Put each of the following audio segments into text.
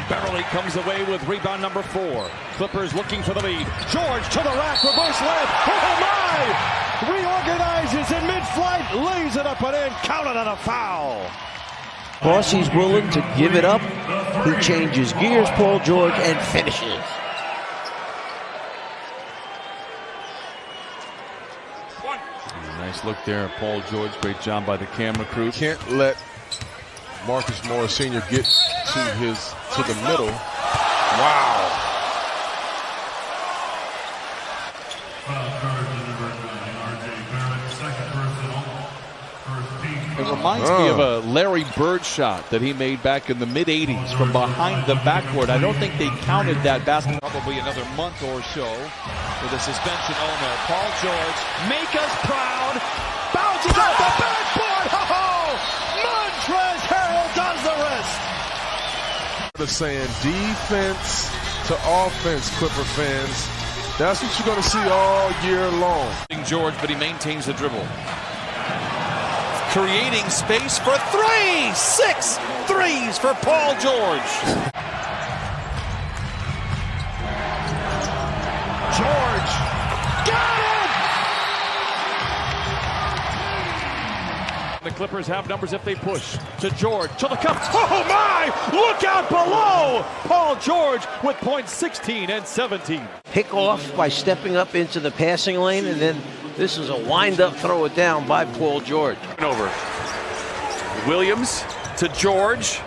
Beverly comes away with rebound number 4. Clippers looking for the lead. George to the rack, reverse layup. Oh my! Reorganizes in mid-flight, lays it up and in, counted on a foul. Bossy's willing to give it up. He changes gears, Paul George, and finishes. Nice look there, Paul George. Great job by the camera crew. Can't let Marcus Morris Sr. get to the middle. Wow. It reminds me of a Larry Bird shot that he made back in the mid-'80s from behind the backboard. I don't think they counted that basketball. Probably another month or so with a suspension. Oh no, Paul George, make us proud. Bounces off the backboard. Oh, Montrezl Harrell does the rest. They're saying defense to offense, Clipper fans. That's what you're going to see all year long. George, but he maintains the dribble. Creating space for 3. 6 threes for Paul George. George got it! The Clippers have numbers if they push. To George, to the cup. Oh my! Look out below! Paul George with points 16 and 17. Pick off by stepping up into the passing lane, and then this is a wind-up throw it down by Paul George. Over. Williams to George.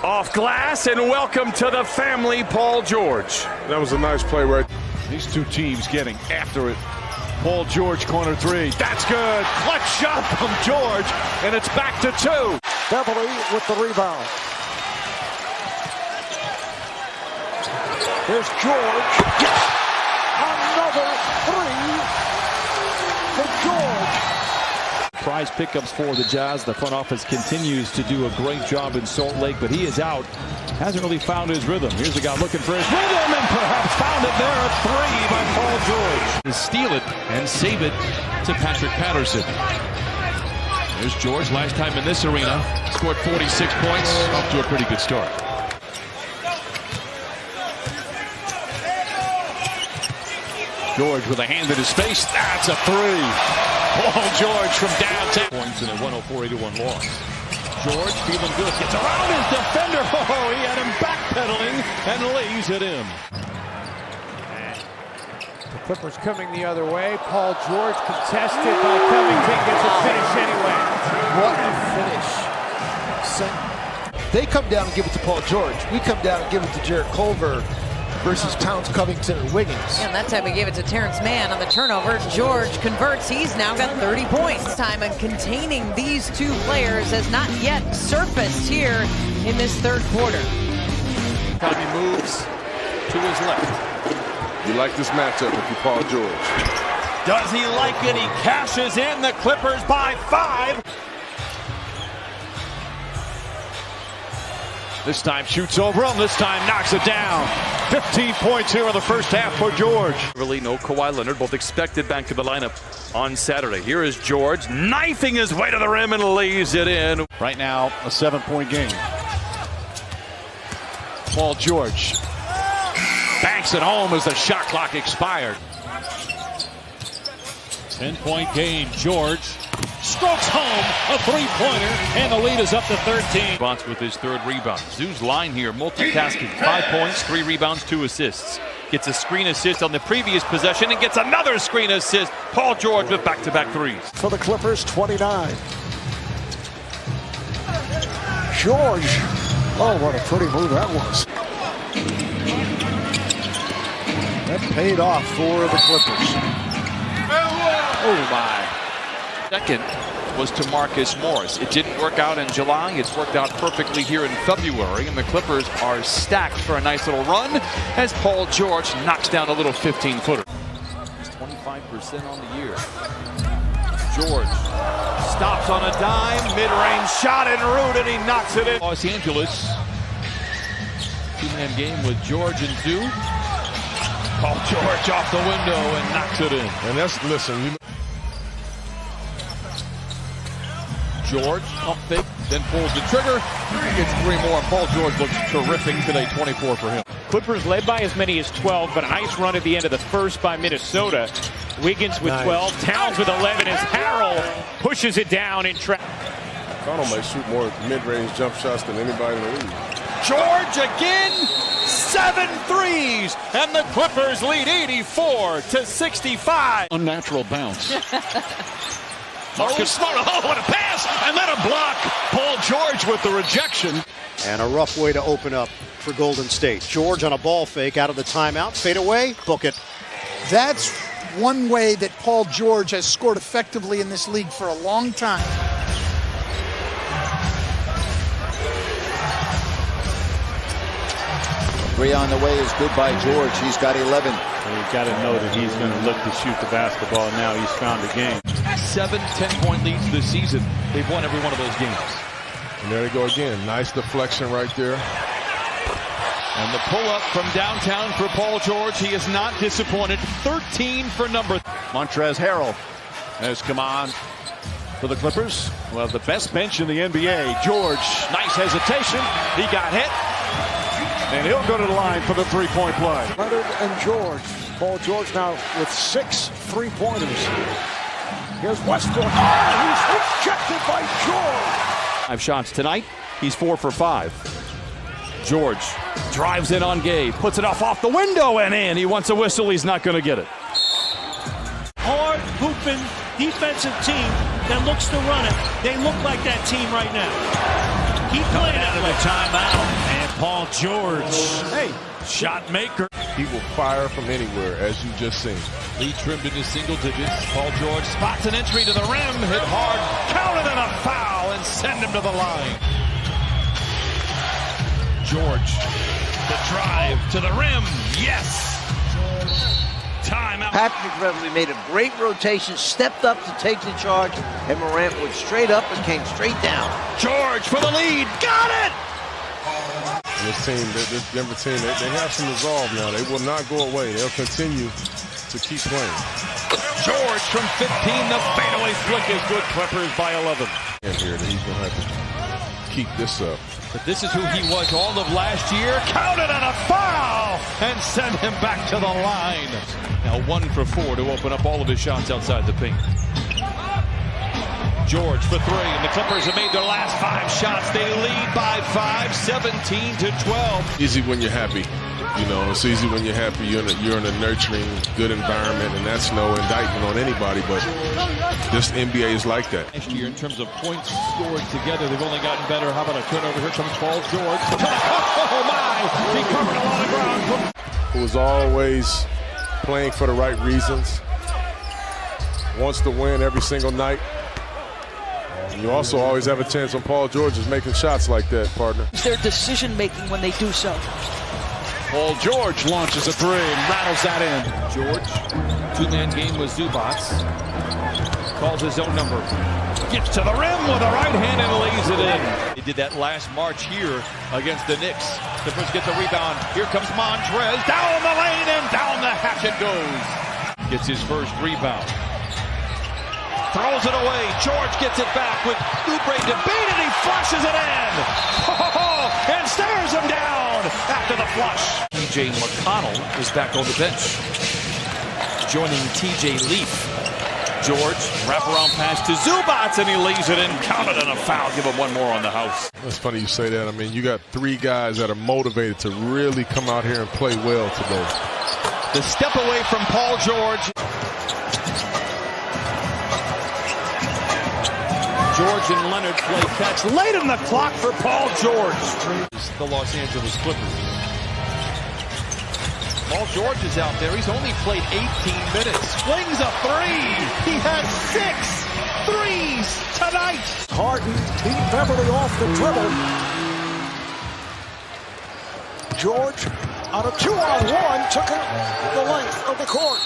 Off glass, and welcome to the family, Paul George. That was a nice play right. These two teams getting after it. Paul George, corner 3. That's good. Clutch shot from George, and it's back to 2. Beverly with the rebound. There's George. Another 3 for George. Prize pickups for the Jazz. The front office continues to do a great job in Salt Lake, but he is out. Hasn't really found his rhythm. Here's a guy looking for his rhythm, and perhaps found it there. A 3 by Paul George. Steal it and save it to Patrick Patterson. There's George, last time in this arena. Scored 46 points. Off to a pretty good start. George with a hand in his face. That's a 3. Paul George from downtown. Points in a 104-81 loss. George feeling good. Gets around his defender. Oh, he had him backpedaling and lays it in. The Clippers coming the other way. Paul George contested by Covington. Gets a finish anyway. What a finish. They come down and give it to Paul George. We come down and give it to Jarrett Culver versus Towns, Covington, and Wiggins. Yeah, and that time we gave it to Terrence Mann on the turnover. George converts. He's now got 30 points. This time, and containing these two players has not yet surfaced here in this third quarter. He moves to his left. You like this matchup if you're Paul George. Does he like it? He cashes in. The Clippers by 5. This time shoots over him. This time knocks it down. 15 points here in the first half for George. Really, no Kawhi Leonard, both expected back to the lineup on Saturday. Here is George knifing his way to the rim and lays it in. Right now, a 7-point game. Paul George banks it home as the shot clock expired. 10-point game. George strokes home a 3-pointer, and the lead is up to 13. Bonds with his 3rd rebound. Zoo's line here, multitasking. 5 points, 3 rebounds, 2 assists. Gets a screen assist on the previous possession and gets another screen assist. Paul George with back-to-back 3s. For the Clippers, 29. George. Oh, what a pretty move that was. That paid off for the Clippers. Oh my. Second was to Marcus Morris. It didn't work out in July. It's worked out perfectly here in February, and the Clippers are stacked for a nice little run as Paul George knocks down a little 15-footer. He's 25% on the year. George stops on a dime, mid-range shot en route, and he knocks it in. Los Angeles, 2-man game with George and Zoo. Paul George off the window and knocks it in. And that's, listen, George, pump fake, then pulls the trigger. He gets 3 more. Paul George looks terrific today, 24 for him. Clippers led by as many as 12, but a nice run at the end of the first by Minnesota. Wiggins with 12, Towns with 11 as Harrell pushes it down in traffic. Donald might shoot more mid-range jump shots than anybody in the league. George again, 7 threes, and the Clippers lead 84-65. Unnatural bounce. Marcus Smart, what a pass, and then a block. Paul George with the rejection. And a rough way to open up for Golden State. George on a ball fake out of the timeout. Fade away, book it. That's one way that Paul George has scored effectively in this league for a long time. Three on the way is good by George. He's got 11. You've got to know that he's going to look to shoot the basketball now. He's found a game. 7 10-point leads this season. They've won every one of those games. And there they go again. Nice deflection right there. And the pull-up from downtown for Paul George. He is not disappointed. 13 for number. Montrezl Harrell has come on for the Clippers. Well, the best bench in the NBA. George, nice hesitation. He got hit. And he'll go to the line for the three-point play. Leonard and George. Paul George now with 6 3-pointers. Here's Westbrook. Oh, he's rejected by George. 5 shots tonight. He's 4 for 5. George drives in on Gabe, puts it off the window and in. He wants a whistle. He's not going to get it. Hard hooping defensive team that looks to run it. They look like that team right now. Keep playing out of the timeout. And Paul George, hey, shot maker. He will fire from anywhere, as you just seen. Lead trimmed into single digits. Paul George spots an entry to the rim, hit hard, counted and a foul, and send him to the line. George, the drive to the rim, yes. Timeout. Patrick Beverly made a great rotation, stepped up to take the charge, and Morant went straight up and came straight down. George for the lead, got it! This team, this Denver team, they have some resolve now. They will not go away. They'll continue to keep playing. George from 15, the fadeaway flick is good. Clippers by 11. And here, he's going to have to keep this up. But this is who he was all of last year. Counted on a foul and send him back to the line. Now 1 for 4 to open up all of his shots outside the paint. George for 3, and the Clippers have made their last 5 shots. They lead by 5, 17-12. Easy when you're happy. You know, it's easy when you're happy. You're in a nurturing, good environment, and that's no indictment on anybody, but this NBA is like that. Last year, in terms of points scored together, they've only gotten better. How about a turnover? Here comes Paul George. Oh, my! He covered a lot of ground. Who was always playing for the right reasons. Wants to win every single night. You also always have a chance on Paul George is making shots like that, partner. It's their decision-making when they do so. Paul George launches a 3 and rattles that in. George, 2-man game with Zubac. Calls his own number. Gets to the rim with a right hand and lays it in. They did that last March here against the Knicks. Clippers get the rebound. Here comes Montrez. Down the lane and down the hatch it goes. Gets his first rebound. Throws it away. George gets it back with Oubre to beat it. He flushes it in. And stares him down after the flush. TJ McConnell is back on the bench. Joining TJ Leaf. George, wraparound pass to Zubac, and he lays it in. Counted on a foul. Give him 1 more on the house. It's funny you say that. I mean, you got 3 guys that are motivated to really come out here and play well today. The step away from Paul George. George and Leonard play catch late in the clock for Paul George. The Los Angeles Clippers. Paul George is out there. He's only played 18 minutes. Flings a 3. He has 6 threes tonight. Harden beat Beverly off the dribble. George on a 2-on-1 took it the length of the court.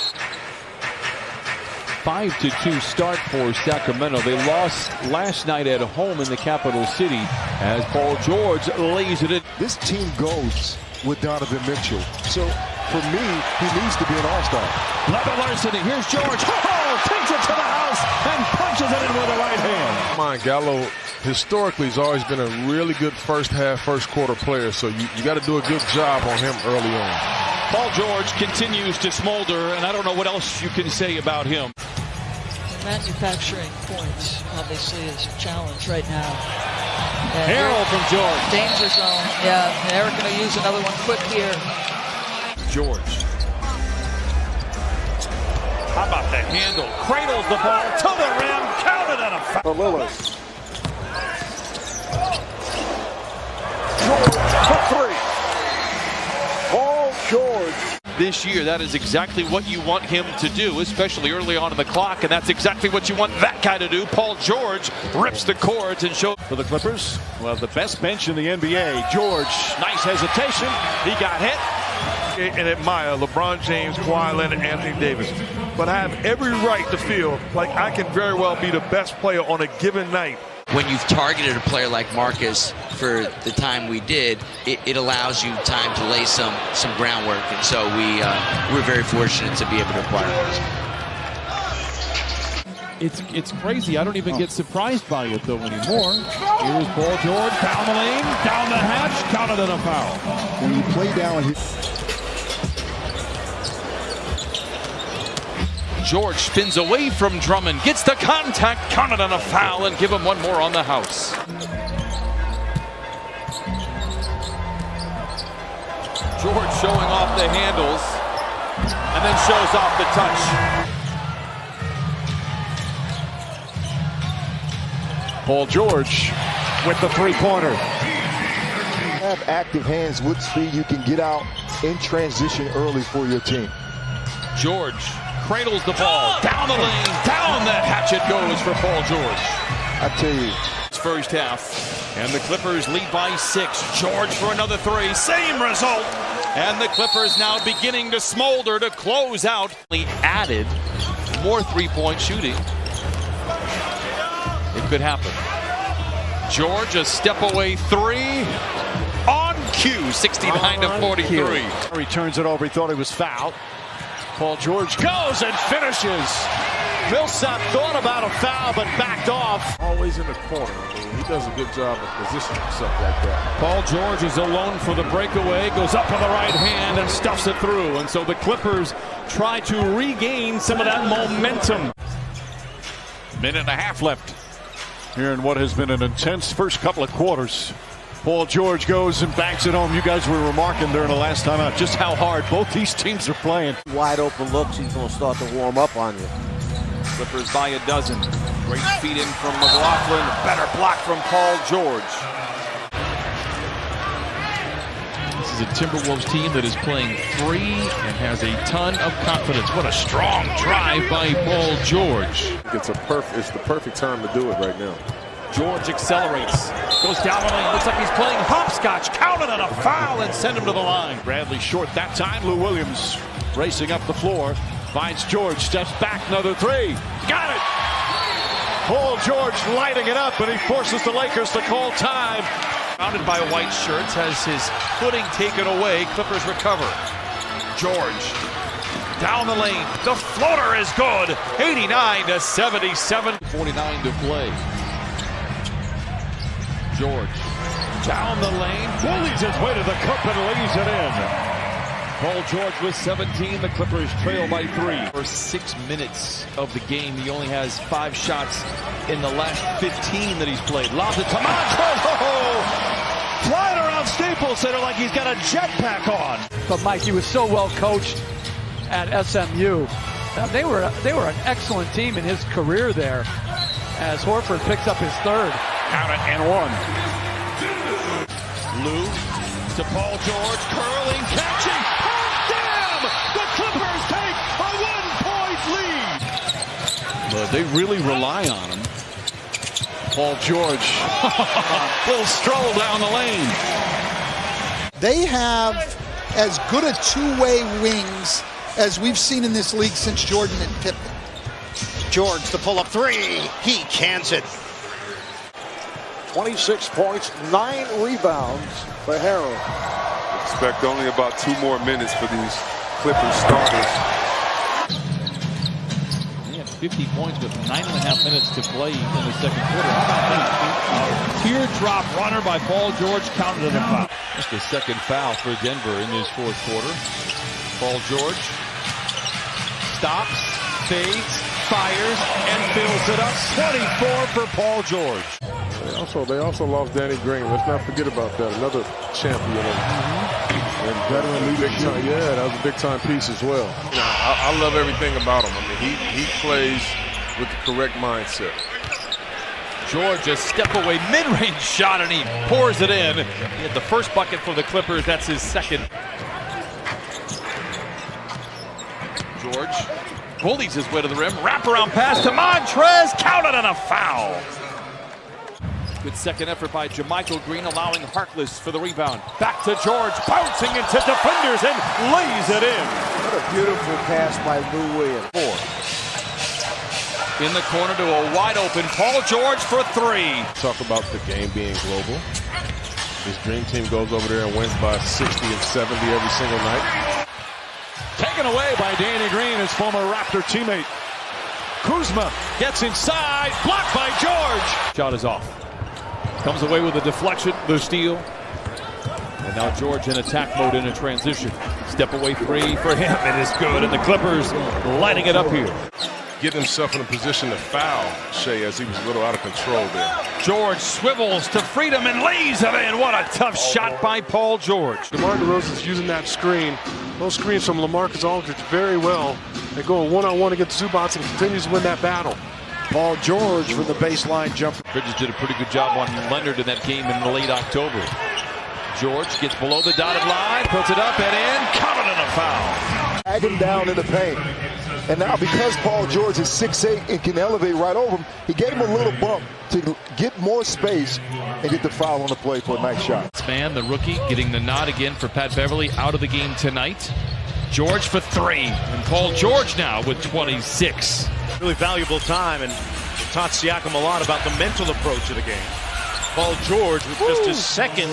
5-2 start for Sacramento. They lost last night at home in the capital city as Paul George lays it in. This team goes with Donovan Mitchell. So, for me, he needs to be an all-star. Level Larceny. Here's George. Takes it to the house and punches it in with the right hand. Come on, Gallo historically has always been a really good first half, first quarter player. So you got to do a good job on him early on. Paul George continues to smolder, and I don't know what else you can say about him. Manufacturing points obviously is a challenge right now. Harrell from George. Danger zone. Yeah, they're going to use another one quick here. George. How about the handle? Cradles the ball to the rim. Counted on a foul. For Lillard. George for three. Paul George. This year, that is exactly what you want him to do, especially early on in the clock, and that's exactly what you want that guy to do. Paul George rips the cords and shows. For the Clippers, well, the best bench in the NBA. George, nice hesitation. He got hit. And admire LeBron James, Kawhi Leonard, and Anthony Davis. But I have every right to feel like I can very well be the best player on a given night. When you've targeted a player like Marcus for the time we did, it allows you time to lay some groundwork. And so we're very fortunate to be able to acquire this. It's crazy. I don't even get surprised by it, though, anymore. Here's Paul George down the lane, down the hatch, counted on a foul. When you play down here. George spins away from Drummond, gets the contact, counted on a foul, and give him one more on the house. George showing off the handles, and then shows off the touch. Paul George with the three-pointer. Have active hands with speed. You can get out in transition early for your team. George cradles the ball, down the lane, down the hatch it goes for Paul George. I tell you. It's first half, and the Clippers lead by 6. George for another three, same result. And the Clippers now beginning to smolder to close out. He added more three-point shooting. It could happen. George, a step-away three. On cue, 69-43. He turns it over. He thought he was fouled. Paul George goes and finishes. Millsap thought about a foul, but backed off. Always in the corner. I mean, he does a good job of positioning himself like that. Paul George is alone for the breakaway, goes up on the right hand and stuffs it through. And so the Clippers try to regain some of that momentum. Minute and a half left here in what has been an intense first couple of quarters. Paul George goes and banks it home. You guys were remarking during the last time out just how hard both these teams are playing. Wide open looks, he's going to start to warm up on you. Clippers by a dozen. Great feed in from McLaughlin. Better block from Paul George. This is a Timberwolves team that is playing free and has a ton of confidence. What a strong drive by Paul George. It's the perfect time to do it right now. George accelerates, goes down the lane, looks like he's playing hopscotch, counted on a foul and send him to the line. Bradley short that time. Lou Williams racing up the floor, finds George, steps back, another three. Got it! Paul George lighting it up, and he forces the Lakers to call time. Surrounded by white shirts, has his footing taken away. Clippers recover. George down the lane, the floater is good. 89-77. 49 to play. George down the lane, bullies his way to the cup and lays it in. Paul George with 17. The Clippers trail by 3. First 6 minutes of the game, he only has 5 shots in the last 15 that he's played. Lobs it to Montrezl. Flying around Staples Center like he's got a jetpack on. But Mike, he was so well coached at SMU. They were an excellent team in his career there. As Horford picks up his third. Count it and one. Lou to Paul George, curling, catching. Oh, damn! The Clippers take a 1-point lead. But they really rely on him. Paul George, little stroll down the lane. They have as good a two-way wings as we've seen in this league since Jordan and Pippen. George, the pull-up three. He cans it. 26 points, 9 rebounds for Harrell. Expect only about 2 more minutes for these Clippers starters. He had 50 points with 9.5 minutes to play in the second quarter. How about that? Teardrop runner by Paul George, counted as a foul. Just the second foul for Denver in this fourth quarter. Paul George stops, fades, fires, and fills it up. 24 for Paul George. They also lost Danny Green. Let's not forget about that. Another champion and veteran leadership. Yeah, that was a big-time piece as well. I love everything about him. I mean, he plays with the correct mindset. George, a step-away mid-range shot, and he pours it in. He had the first bucket for the Clippers. That's his second. George bullies his way to the rim. Wraparound pass to Montrez. Counted on a foul. Good second effort by JaMychal Green, allowing Harkless for the rebound. Back to George, bouncing into defenders and lays it in. What a beautiful pass by Lou Williams. 4. In the corner to a wide-open Paul George for 3. Talk about the game being global. This dream team goes over there and wins by 60 and 70 every single night. Taken away by Danny Green, his former Raptor teammate. Kuzma gets inside, blocked by George. Shot is off. Comes away with a deflection, the steal. And now George in attack mode in a transition. Step away 3 for him. It is good, and the Clippers lighting it up here. Getting himself in a position to foul Shea as he was a little out of control there. George swivels to freedom and lays it in. What a tough shot by Paul George. DeMar DeRozan's using that screen. Those screens from LaMarcus Aldridge very well. They go one-on-one against Zubac and continues to win that battle. Paul George for the baseline jumper. Bridges did a pretty good job on Leonard in that game in late October. George gets below the dotted line, puts it up and in, counted on a foul. Drag him down in the paint. And now because Paul George is 6'8" and can elevate right over him, he gave him a little bump to get more space and get the foul on the play for a nice shot. Span, the rookie, getting the nod again for Pat Beverly, out of the game tonight. George for 3, and Paul George now with 26. Really valuable time, and taught Siakam a lot about the mental approach of the game. Paul George with just his second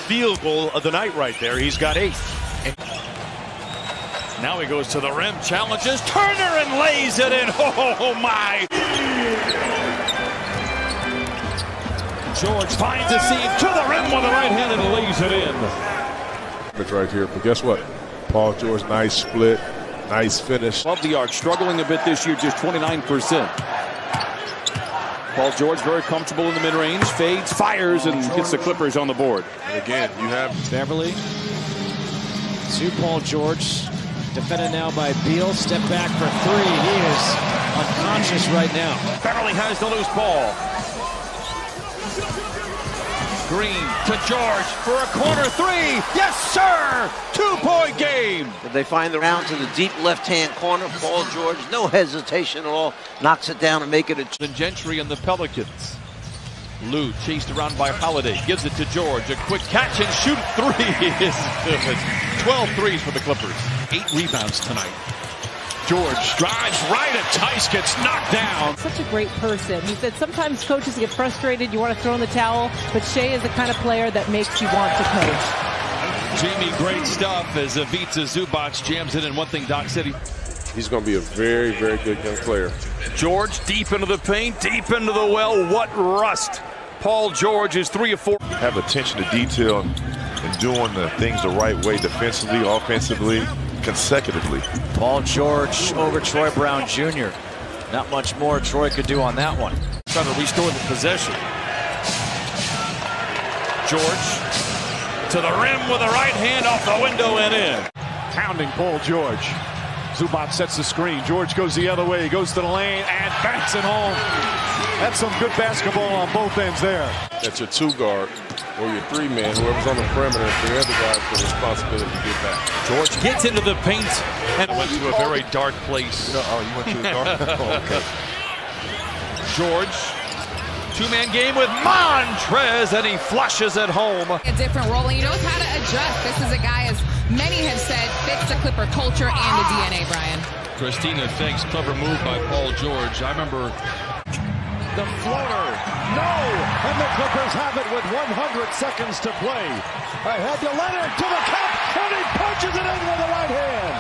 field goal of the night right there. He's got 8. Now he goes to the rim, challenges Turner and lays it in. Oh my! George finds a seam to the rim with the right hand and lays it in. It's right here, but guess what? Paul George, nice split, nice finish. Above the arc, struggling a bit this year, just 29%. Paul George very comfortable in the mid-range, fades, fires, and gets the Clippers on the board. And again, you have Beverly to Paul George. Defended now by Beal. Step back for 3. He is unconscious right now. Beverly has the loose ball. Green to George for a corner 3. Yes, sir! 2-point game. Did they find the round to the deep left-hand corner? Paul George, no hesitation at all, knocks it down and make it a... Gentry and the Pelicans. Lou chased around by Holiday, gives it to George. A quick catch and shoot 3 is good. 12 threes for the Clippers. 8 rebounds tonight. George drives right at Tice, gets knocked down. Such a great person. He said sometimes coaches get frustrated, you want to throw in the towel, but Shea is the kind of player that makes you want to coach. Jamie, great stuff as Ivica Zubac jams it in. One thing Doc said, he's going to be a very, very good young player. George deep into the paint, deep into the well. What rust. Paul George is 3 of 4. Have attention to detail and doing the things the right way defensively, offensively, consecutively. Paul George over Troy Brown Jr. Not much more Troy could do on that one. Trying to restore the possession. George to the rim with the right hand off the window and in. Pounding Paul George. Zubac sets the screen. George goes the other way. He goes to the lane and banks it home. That's some good basketball on both ends there. That's your 2 guard or your 3 man, whoever's on the perimeter, the other guy for the responsibility to get back. George gets into the paint and went to a very dark place. Oh, you went to the dark? Oh, okay. George, 2-man game with Montrez, and he flushes it home. A different role, and he knows how to adjust. This is a guy, as many have said, fits the Clipper culture and the DNA, Brian. Christina thinks clever move by Paul George. I remember the floater. No! And the Clippers have it with 100 seconds to play. Ahead to Leonard, to the cup, and he punches it in with the right hand.